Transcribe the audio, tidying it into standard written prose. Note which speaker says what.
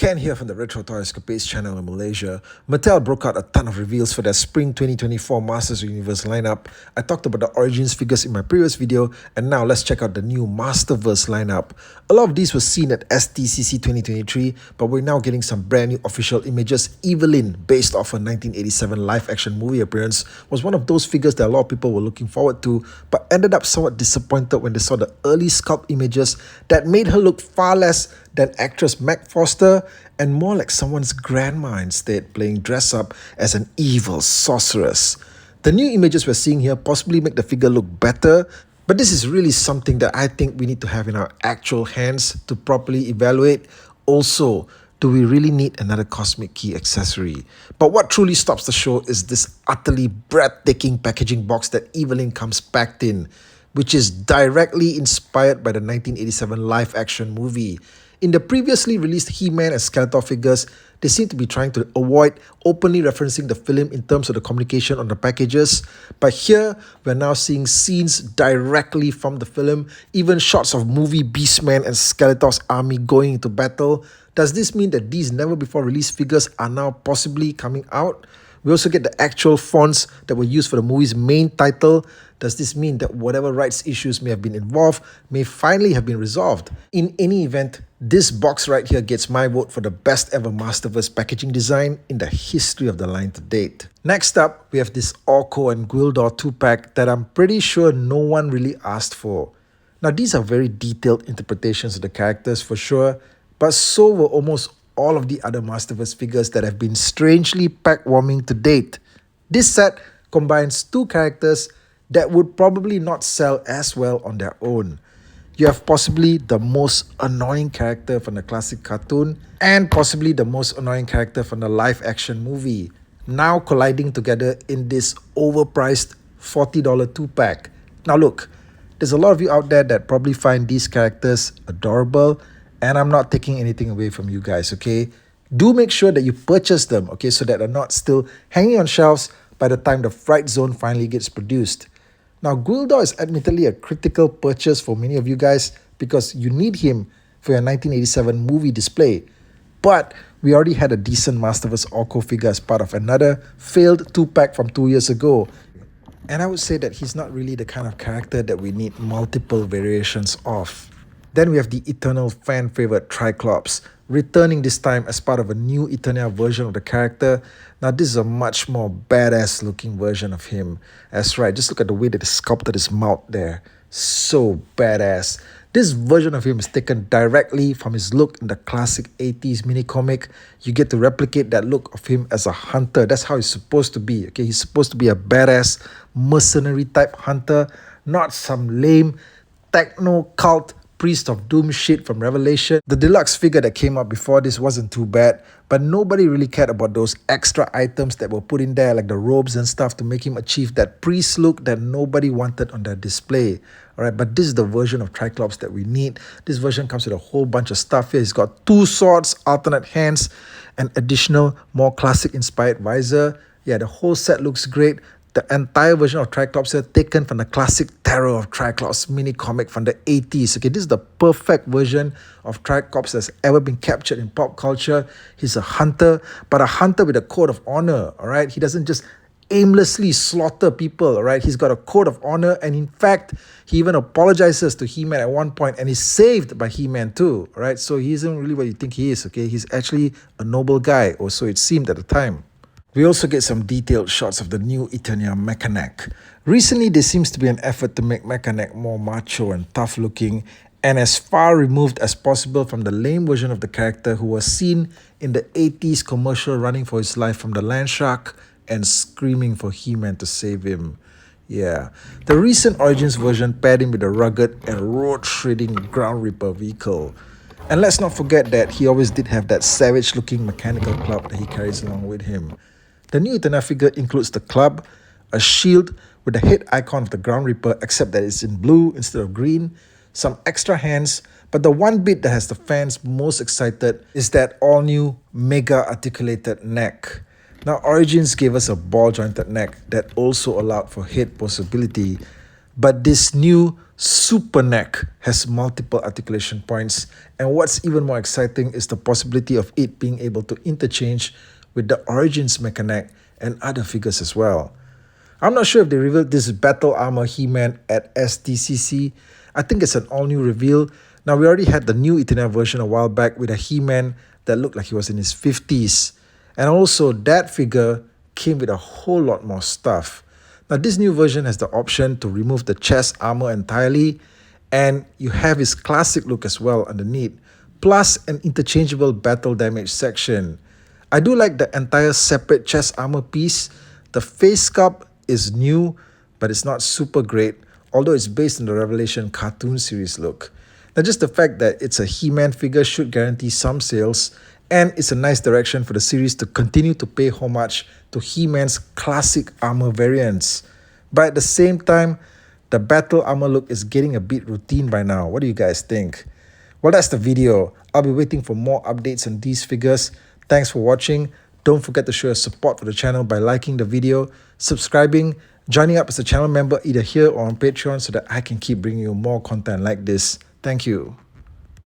Speaker 1: Ken here from the Retro Toy Escapades channel in Malaysia. Mattel broke out a ton of reveals for their Spring 2024 Masters Universe lineup. I talked about the Origins figures in my previous video, and now let's check out the new Masterverse lineup. A lot of these were seen at STCC 2023, but we're now getting some brand new official images. Evelyn, based off a 1987 live-action movie appearance, was one of those figures that a lot of people were looking forward to, but ended up somewhat disappointed when they saw the early sculpt images that made her look far less than actress Meg Foster and more like someone's grandma instead, playing dress-up as an evil sorceress. The new images we're seeing here possibly make the figure look better, but this is really something that I think we need to have in our actual hands to properly evaluate. Also, do we really need another Cosmic Key accessory? But what truly stops the show is this utterly breathtaking packaging box that Evelyn comes packed in, which is directly inspired by the 1987 live-action movie. In the previously released He-Man and Skeletor figures, they seem to be trying to avoid openly referencing the film in terms of the communication on the packages. But here, we're now seeing scenes directly from the film, even shots of movie Beastman and Skeletor's army going into battle. Does this mean that these never-before-released figures are now possibly coming out? We also get the actual fonts that were used for the movie's main title. Does this mean that whatever rights issues may have been involved may finally have been resolved? In any event, this box right here gets my vote for the best ever Masterverse packaging design in the history of the line to date. Next up, we have this Orko and Gwildor 2-pack that I'm pretty sure no one really asked for. Now, these are very detailed interpretations of the characters for sure, but so were almost all of the other Masterverse figures that have been strangely pack-warming to date. This set combines two characters that would probably not sell as well on their own. You have possibly the most annoying character from the classic cartoon and possibly the most annoying character from the live-action movie, now colliding together in this overpriced $40 2-pack. Now look, there's a lot of you out there that probably find these characters adorable, and I'm not taking anything away from you guys, okay? Do make sure that you purchase them, okay, so that they're not still hanging on shelves by the time the Fright Zone finally gets produced. Now, Gwildor is admittedly a critical purchase for many of you guys because you need him for your 1987 movie display. But we already had a decent Masterverse Orko figure as part of another failed 2-pack from 2 years ago. And I would say that he's not really the kind of character that we need multiple variations of. Then we have the eternal fan favorite Tri-Klops, returning this time as part of a new Eternia version of the character. Now this is a much more badass looking version of him. That's right, just look at the way that they sculpted his mouth there. So badass. This version of him is taken directly from his look in the classic 80s mini comic. You get to replicate that look of him as a hunter. That's how he's supposed to be. Okay, he's supposed to be a badass mercenary type hunter, not some lame techno cult Priest of Doom shit from Revelation. The deluxe figure that came out before this wasn't too bad, but nobody really cared about those extra items that were put in there, like the robes and stuff, to make him achieve that priest look that nobody wanted on their display. Alright, but this is the version of Tri-Klops that we need. This version comes with a whole bunch of stuff here. He's got 2 swords, alternate hands, and additional, more classic inspired visor. Yeah, the whole set looks great. The entire version of Tri-Klops here taken from the classic Terror of Tri-Klops mini comic from the 80s. Okay, this is the perfect version of Tri-Klops that's ever been captured in pop culture. He's a hunter, but a hunter with a code of honor, all right? He doesn't just aimlessly slaughter people, all right? He's got a code of honor, and in fact, he even apologizes to He-Man at one point, and he's saved by He-Man too, all right? So he isn't really what you think he is, okay? He's actually a noble guy, or so it seemed at the time. We also get some detailed shots of the new Eternia Mekaneck. Recently, there seems to be an effort to make Mekaneck more macho and tough looking, and as far removed as possible from the lame version of the character who was seen in the 80s commercial running for his life from the land shark and screaming for He-Man to save him. Yeah, the recent Origins version paired him with a rugged and road-shredding Ground Reaper vehicle. And let's not forget that he always did have that savage-looking mechanical club that he carries along with him. The new Eternia figure includes the club, a shield with the head icon of the Ground Reaper, except that it's in blue instead of green, some extra hands, but the one bit that has the fans most excited is that all-new mega articulated neck. Now, Origins gave us a ball-jointed neck that also allowed for head possibility, But this new super neck has multiple articulation points, and what's even more exciting is the possibility of it being able to interchange with the Origins Mekaneck and other figures as well. I'm not sure if they revealed this Battle Armor He-Man at SDCC. I think it's an all-new reveal. Now, we already had the new Eternal version a while back with a He-Man that looked like he was in his 50s. And also, that figure came with a whole lot more stuff. Now, this new version has the option to remove the chest armor entirely, and you have his classic look as well underneath, plus an interchangeable battle damage section. I do like the entire separate chest armor piece. The face sculpt is new, but it's not super great, although it's based on the Revelation cartoon series look. Now, just the fact that it's a He-Man figure should guarantee some sales, and it's a nice direction for the series to continue to pay homage to He-Man's classic armor variants. But at the same time, the battle armor look is getting a bit routine by now. What do you guys think? Well, that's the video. I'll be waiting for more updates on these figures. Thanks for watching. Don't forget to show your support for the channel by liking the video, subscribing, joining up as a channel member either here or on Patreon so that I can keep bringing you more content like this. Thank you.